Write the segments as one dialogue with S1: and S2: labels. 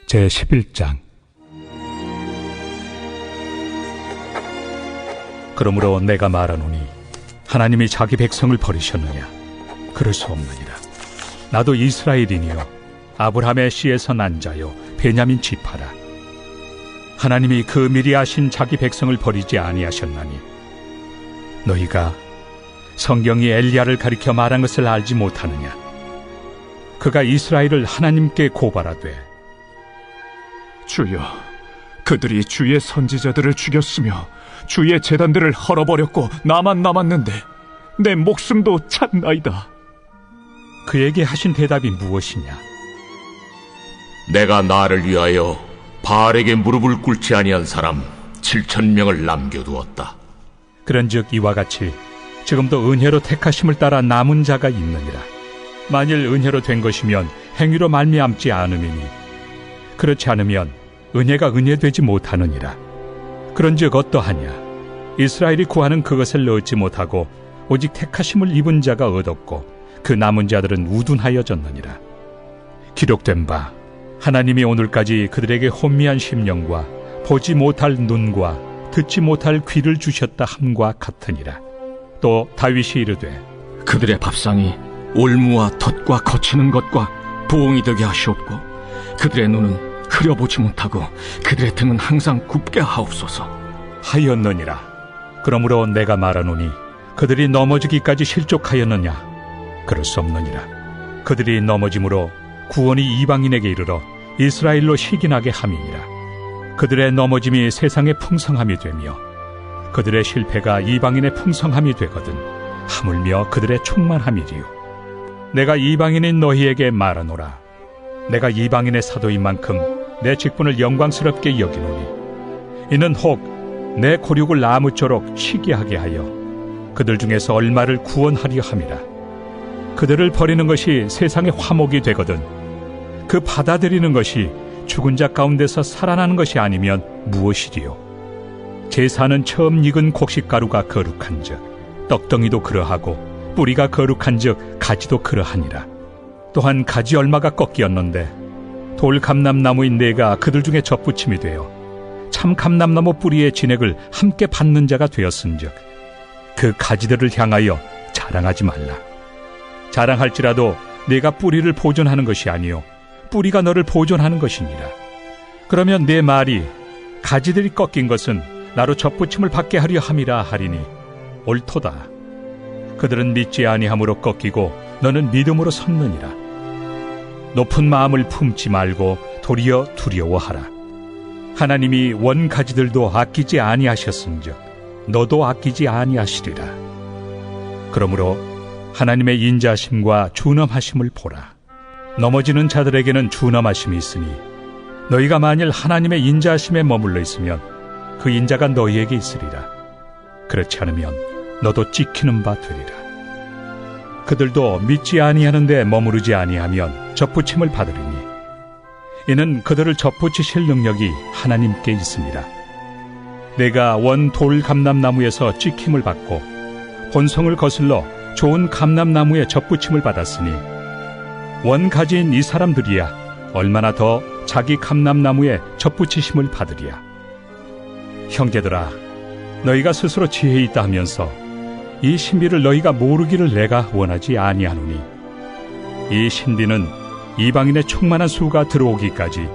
S1: 제11장. 그러므로 내가 말하노니 하나님이 자기 백성을 버리셨느냐? 그럴 수 없느니라. 나도 이스라엘이니요 아브라함의 씨에서 난 자요 베냐민 지파라. 하나님이 그 미리 아신 자기 백성을 버리지 아니하셨나니 너희가 성경이 엘리야를 가리켜 말한 것을 알지 못하느냐? 그가 이스라엘을 하나님께 고발하되
S2: 주여, 그들이 주의 선지자들을 죽였으며 주의 제단들을 헐어버렸고 나만 남았는데 내 목숨도 찼나이다.
S1: 그에게 하신 대답이 무엇이냐?
S3: 내가 나를 위하여 바알에게 무릎을 꿇지 아니한 사람 7,000명을 남겨두었다.
S1: 그런즉 이와 같이 지금도 은혜로 택하심을 따라 남은 자가 있느니라. 만일 은혜로 된 것이면 행위로 말미암지 않음이니 그렇지 않으면 은혜가 은혜되지 못하느니라. 그런즉 어떠하냐? 이스라엘이 구하는 그것을 얻지 못하고 오직 택하심을 입은 자가 얻었고 그 남은 자들은 우둔하여졌느니라. 기록된 바 하나님이 오늘까지 그들에게 혼미한 심령과 보지 못할 눈과 듣지 못할 귀를 주셨다 함과 같으니라. 또 다윗이 이르되
S4: 그들의 밥상이 올무와 덫과 거치는 것과 부엉이 되게 하시옵고 그들의 눈은 흐려보지 못하고 그들의 등은 항상 굽게 하옵소서
S1: 하였느니라. 그러므로 내가 말하노니 그들이 넘어지기까지 실족하였느냐? 그럴 수 없느니라. 그들이 넘어짐으로 구원이 이방인에게 이르러 이스라엘로 시기나게 함이니라. 그들의 넘어짐이 세상의 풍성함이 되며 그들의 실패가 이방인의 풍성함이 되거든 하물며 그들의 충만함이리요. 내가 이방인인 너희에게 말하노라. 내가 이방인의 사도인 만큼 내 직분을 영광스럽게 여기노니 이는 혹 내 고륙을 나무쪼록 시기하게 하여 그들 중에서 얼마를 구원하려 함이라. 그들을 버리는 것이 세상의 화목이 되거든 그 받아들이는 것이 죽은 자 가운데서 살아나는 것이 아니면 무엇이리요? 제사는 처음 익은 곡식가루가 거룩한즉 떡덩이도 그러하고 뿌리가 거룩한즉 가지도 그러하니라. 또한 가지 얼마가 꺾이었는데 돌 감람나무인 내가 그들 중에 접붙임이 되어 참 감람나무 뿌리의 진액을 함께 받는 자가 되었은즉 그 가지들을 향하여 자랑하지 말라. 자랑할지라도 내가 뿌리를 보존하는 것이 아니요 뿌리가 너를 보존하는 것이니라. 그러면 내 말이 가지들이 꺾인 것은 나로 접붙임을 받게 하려 함이라 하리니 옳도다. 그들은 믿지 아니함으로 꺾이고 너는 믿음으로 섰느니라. 높은 마음을 품지 말고 도리어 두려워하라. 하나님이 원 가지들도 아끼지 아니하셨은즉 너도 아끼지 아니하시리라. 그러므로 하나님의 인자하심과 준엄하심을 보라. 넘어지는 자들에게는 준엄하심이 있으니 너희가 만일 하나님의 인자하심에 머물러 있으면 그 인자가 너희에게 있으리라. 그렇지 않으면 너도 찍히는 바 되리라. 그들도 믿지 아니하는데 머무르지 아니하면 접붙임을 받으리니 이는 그들을 접붙이실 능력이 하나님께 있습니다. 내가 원 돌 감람나무에서 찍힘을 받고 본성을 거슬러 좋은 감람나무에 접붙임을 받았으니 원 가지인 이 사람들이야 얼마나 더 자기 감람나무에 접붙이심을 받으리야. 형제들아, 너희가 스스로 지혜 있다 하면서 이 신비를 너희가 모르기를 내가 원하지 아니하노니 이 신비는 이방인의 충만한 수가 들어오기까지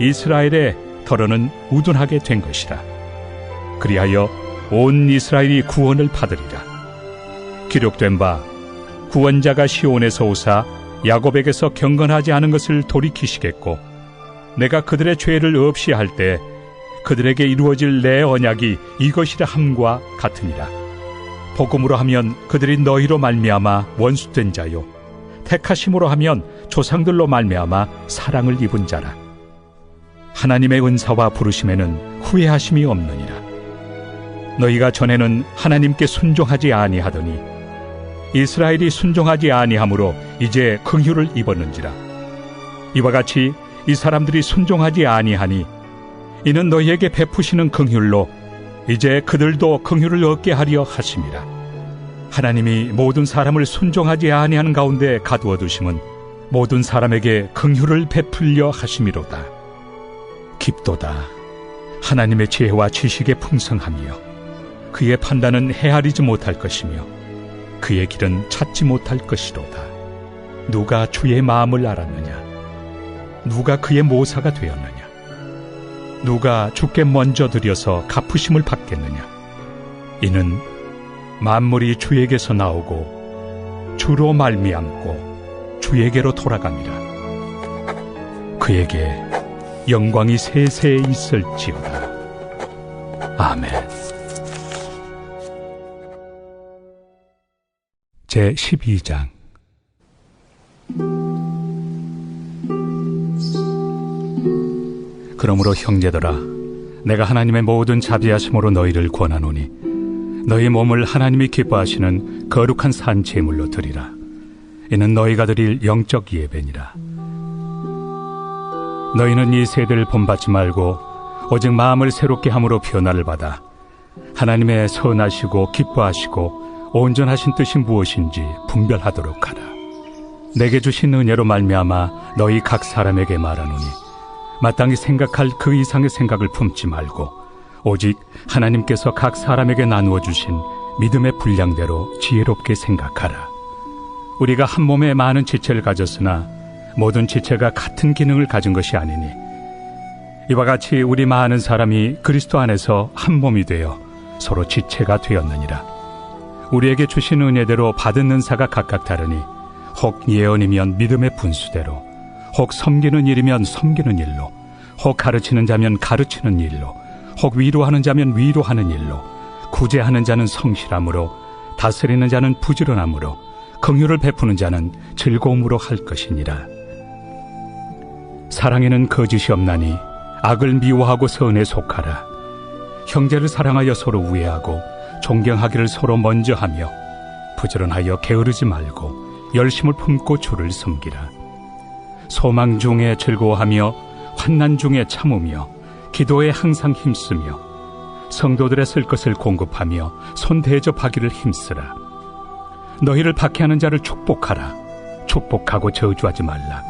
S1: 이스라엘의 덜어는 우둔하게 된 것이라. 그리하여 온 이스라엘이 구원을 받으리라. 기록된 바 구원자가 시온에서 오사 야곱에게서 경건하지 않은 것을 돌이키시겠고 내가 그들의 죄를 없이 할 때 그들에게 이루어질 내 언약이 이것이라 함과 같으니라. 복음으로 하면 그들이 너희로 말미암아 원수된 자요 택하심으로 하면 조상들로 말미암아 사랑을 입은 자라. 하나님의 은사와 부르심에는 후회하심이 없느니라. 너희가 전에는 하나님께 순종하지 아니하더니 이스라엘이 순종하지 아니하므로 이제 긍휼을 입었는지라. 이와 같이 이 사람들이 순종하지 아니하니 이는 너희에게 베푸시는 긍휼로 이제 그들도 긍휼을 얻게 하려 하심이라. 하나님이 모든 사람을 순종하지 아니하는 가운데 가두어 두심은 모든 사람에게 긍휼을 베풀려 하심이로다. 깊도다. 하나님의 지혜와 지식의 풍성함이요 그의 판단은 헤아리지 못할 것이며 그의 길은 찾지 못할 것이로다. 누가 주의 마음을 알았느냐? 누가 그의 모사가 되었느냐? 누가 주께 먼저 드려서 갚으심을 받겠느냐? 이는 만물이 주에게서 나오고 주로 말미암고 주에게로 돌아갑니다. 그에게 영광이 세세에 있을지어다. 아멘. 제12장. 그러므로 형제들아, 내가 하나님의 모든 자비하심으로 너희를 권하노니 너희 몸을 하나님이 기뻐하시는 거룩한 산 제물로 드리라. 이는 너희가 드릴 영적 예배니라. 너희는 이 세대를 본받지 말고 오직 마음을 새롭게 함으로 변화를 받아 하나님의 선하시고 기뻐하시고 온전하신 뜻이 무엇인지 분별하도록 하라. 내게 주신 은혜로 말미암아 너희 각 사람에게 말하노니 마땅히 생각할 그 이상의 생각을 품지 말고 오직 하나님께서 각 사람에게 나누어 주신 믿음의 분량대로 지혜롭게 생각하라. 우리가 한 몸에 많은 지체를 가졌으나 모든 지체가 같은 기능을 가진 것이 아니니 이와 같이 우리 많은 사람이 그리스도 안에서 한 몸이 되어 서로 지체가 되었느니라. 우리에게 주신 은혜대로 받은 은사가 각각 다르니 혹 예언이면 믿음의 분수대로, 혹 섬기는 일이면 섬기는 일로, 혹 가르치는 자면 가르치는 일로, 혹 위로하는 자면 위로하는 일로, 구제하는 자는 성실함으로, 다스리는 자는 부지런함으로, 긍휼을 베푸는 자는 즐거움으로 할 것이니라. 사랑에는 거짓이 없나니 악을 미워하고 선에 속하라. 형제를 사랑하여 서로 우애하고 존경하기를 서로 먼저 하며 부지런하여 게으르지 말고 열심을 품고 주를 섬기라. 소망 중에 즐거워하며 환난 중에 참으며 기도에 항상 힘쓰며 성도들의 쓸 것을 공급하며 손 대접하기를 힘쓰라. 너희를 박해하는 자를 축복하라. 축복하고 저주하지 말라.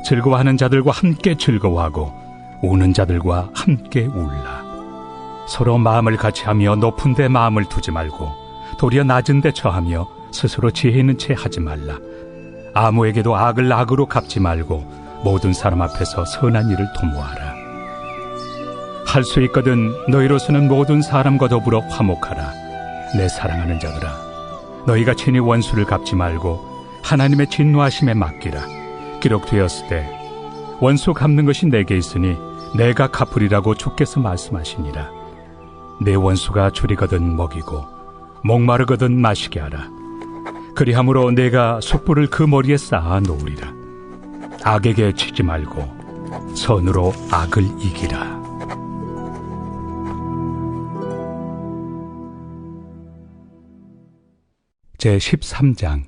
S1: 즐거워하는 자들과 함께 즐거워하고 우는 자들과 함께 울라. 서로 마음을 같이하며 높은 데 마음을 두지 말고 도리어 낮은 데 처하며 스스로 지혜 있는 채 하지 말라. 아무에게도 악을 악으로 갚지 말고 모든 사람 앞에서 선한 일을 도모하라. 할 수 있거든 너희로서는 모든 사람과 더불어 화목하라. 내 사랑하는 자들아, 너희가 친히 원수를 갚지 말고 하나님의 진노하심에 맡기라. 기록되었을 때 원수 갚는 것이 내게 있으니 내가 갚으리라고 주께서 말씀하시니라. 내 원수가 줄이거든 먹이고 목마르거든 마시게 하라. 그리함으로 내가 숯불을 그 머리에 쌓아 놓으리라. 악에게 치지 말고 선으로 악을 이기라. 제13장.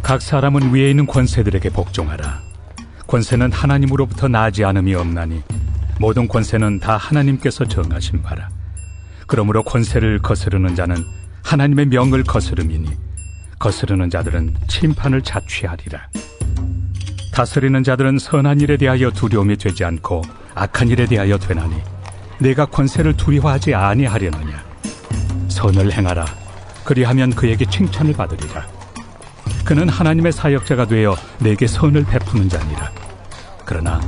S1: 각 사람은 위에 있는 권세들에게 복종하라. 권세는 하나님으로부터 나지 않음이 없나니 모든 권세는 다 하나님께서 정하신 바라. 그러므로 권세를 거스르는 자는 하나님의 명을 거스름이니 거스르는 자들은 심판을 자취하리라. 다스리는 자들은 선한 일에 대하여 두려움이 되지 않고 악한 일에 대하여 되나니 내가 권세를 두려워하지 아니하려느냐. 선을 행하라. 그리하면 그에게 칭찬을 받으리라. 그는 하나님의 사역자가 되어 내게 선을 베푸는 자니라. 그러나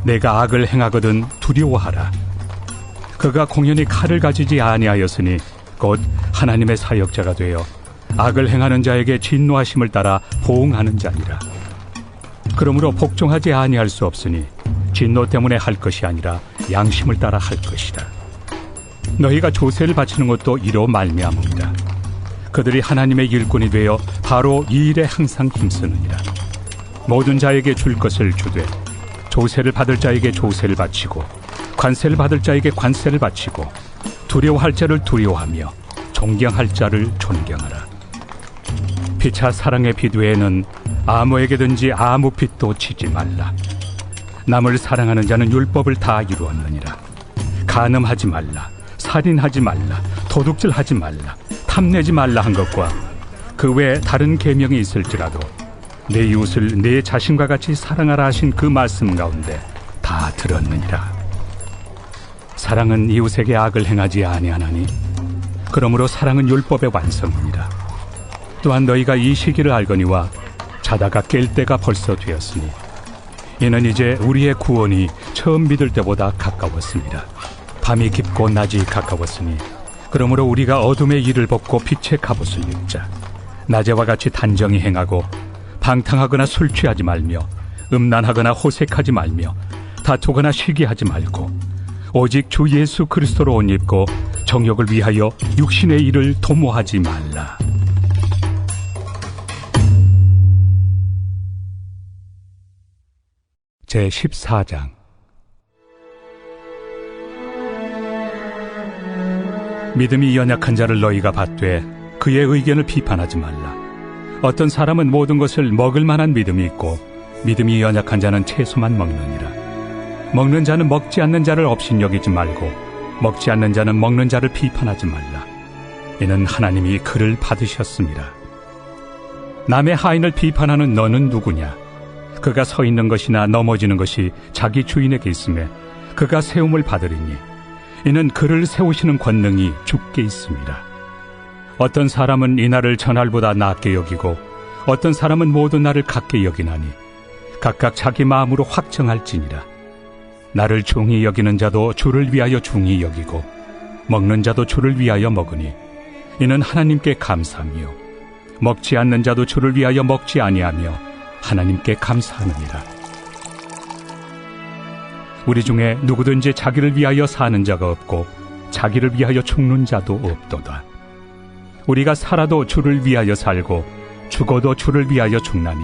S1: 내가 악을 행하거든 두려워하라. 그가 공연히 칼을 가지지 아니하였으니 곧 하나님의 사역자가 되어 악을 행하는 자에게 진노하심을 따라 보응하는 자니라. 그러므로 복종하지 아니할 수 없으니 진노 때문에 할 것이 아니라 양심을 따라 할 것이다. 너희가 조세를 바치는 것도 이로 말미암음이다. 그들이 하나님의 일꾼이 되어 바로 이 일에 항상 힘쓰느니라. 모든 자에게 줄 것을 주되 조세를 받을 자에게 조세를 바치고 관세를 받을 자에게 관세를 바치고 두려워할 자를 두려워하며 존경할 자를 존경하라. 피차 사랑의 빛 외에는 아무에게든지 아무 빛도 치지 말라. 남을 사랑하는 자는 율법을 다 이루었느니라. 간음하지 말라, 살인하지 말라, 도둑질하지 말라, 탐내지 말라 한 것과 그 외에 다른 계명이 있을지라도 내 이웃을 내 자신과 같이 사랑하라 하신 그 말씀 가운데 다 들었느니라. 사랑은 이웃에게 악을 행하지 아니하나니 그러므로 사랑은 율법의 완성이니라. 또한 너희가 이 시기를 알거니와 자다가 깰 때가 벌써 되었으니 이는 이제 우리의 구원이 처음 믿을 때보다 가까웠습니다. 밤이 깊고 낮이 가까웠으니 그러므로 우리가 어둠의 일을 벗고 빛의 갑옷을 입자. 낮에와 같이 단정히 행하고 방탕하거나 술 취하지 말며 음란하거나 호색하지 말며 다투거나 시기하지 말고 오직 주 예수 그리스도로 옷 입고 정욕을 위하여 육신의 일을 도모하지 말라. 제14장. 믿음이 연약한 자를 너희가 받되 그의 의견을 비판하지 말라. 어떤 사람은 모든 것을 먹을 만한 믿음이 있고 믿음이 연약한 자는 채소만 먹느니라. 먹는 자는 먹지 않는 자를 업신여기지 말고 먹지 않는 자는 먹는 자를 비판하지 말라. 이는 하나님이 그를 받으셨습니다. 남의 하인을 비판하는 너는 누구냐? 그가 서 있는 것이나 넘어지는 것이 자기 주인에게 있음에 그가 세움을 받으리니 이는 그를 세우시는 권능이 주께 있습니다. 어떤 사람은 이날을 전날보다 낮게 여기고 어떤 사람은 모든 날을 같게 여기나니 각각 자기 마음으로 확정할지니라. 나를 중히 여기는 자도 주를 위하여 중히 여기고 먹는 자도 주를 위하여 먹으니 이는 하나님께 감사하며 먹지 않는 자도 주를 위하여 먹지 아니하며 하나님께 감사하느니라. 우리 중에 누구든지 자기를 위하여 사는 자가 없고 자기를 위하여 죽는 자도 없도다. 우리가 살아도 주를 위하여 살고 죽어도 주를 위하여 죽나니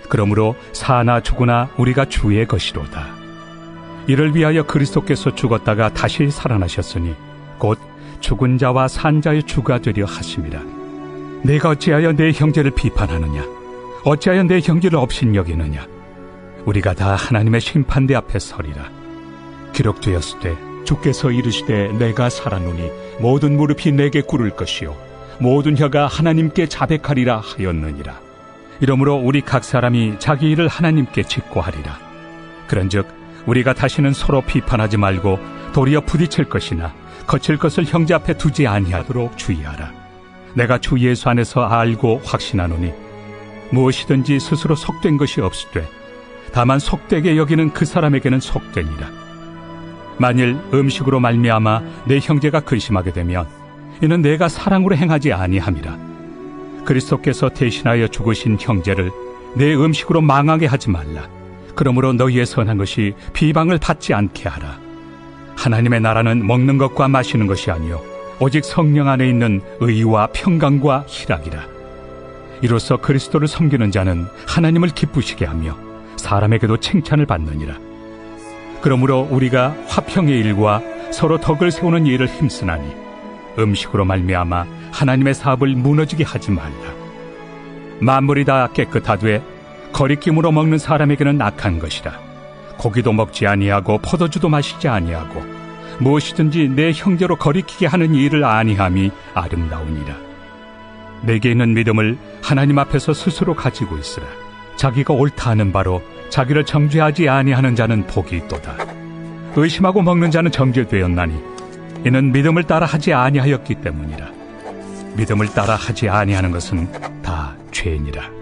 S1: 그러므로 사나 죽으나 우리가 주의 것이로다. 이를 위하여 그리스도께서 죽었다가 다시 살아나셨으니 곧 죽은 자와 산 자의 주가 되려 하심이라. 내가 어찌하여 내 형제를 비판하느냐? 어찌하여 내 형제를 업신여기느냐? 우리가 다 하나님의 심판대 앞에 서리라. 기록되었을 때 주께서 이르시되 내가 살았노니 모든 무릎이 내게 꿇을 것이요 모든 혀가 하나님께 자백하리라 하였느니라. 이러므로 우리 각 사람이 자기 일을 하나님께 직고하리라. 그런즉 우리가 다시는 서로 비판하지 말고 도리어 부딪힐 것이나 거칠 것을 형제 앞에 두지 아니하도록 주의하라. 내가 주 예수 안에서 알고 확신하노니 무엇이든지 스스로 속된 것이 없으되 다만 속되게 여기는 그 사람에게는 속되니라. 만일 음식으로 말미암아 내 형제가 근심하게 되면 이는 내가 사랑으로 행하지 아니함이라. 그리스도께서 대신하여 죽으신 형제를 내 음식으로 망하게 하지 말라. 그러므로 너희의 선한 것이 비방을 받지 않게 하라. 하나님의 나라는 먹는 것과 마시는 것이 아니요 오직 성령 안에 있는 의와 평강과 희락이라. 이로써 그리스도를 섬기는 자는 하나님을 기쁘시게 하며 사람에게도 칭찬을 받느니라. 그러므로 우리가 화평의 일과 서로 덕을 세우는 일을 힘쓰나니 음식으로 말미암아 하나님의 사업을 무너지게 하지 말라. 만물이 다 깨끗하되 거리낌으로 먹는 사람에게는 악한 것이라. 고기도 먹지 아니하고 포도주도 마시지 아니하고 무엇이든지 내 형제로 거리키게 하는 일을 아니함이 아름다우니라. 내게 있는 믿음을 하나님 앞에서 스스로 가지고 있으라. 자기가 옳다 하는 바로 자기를 정죄하지 아니하는 자는 복이 있도다. 의심하고 먹는 자는 정죄되었나니 이는 믿음을 따라 하지 아니하였기 때문이라. 믿음을 따라 하지 아니하는 것은 다 죄니라.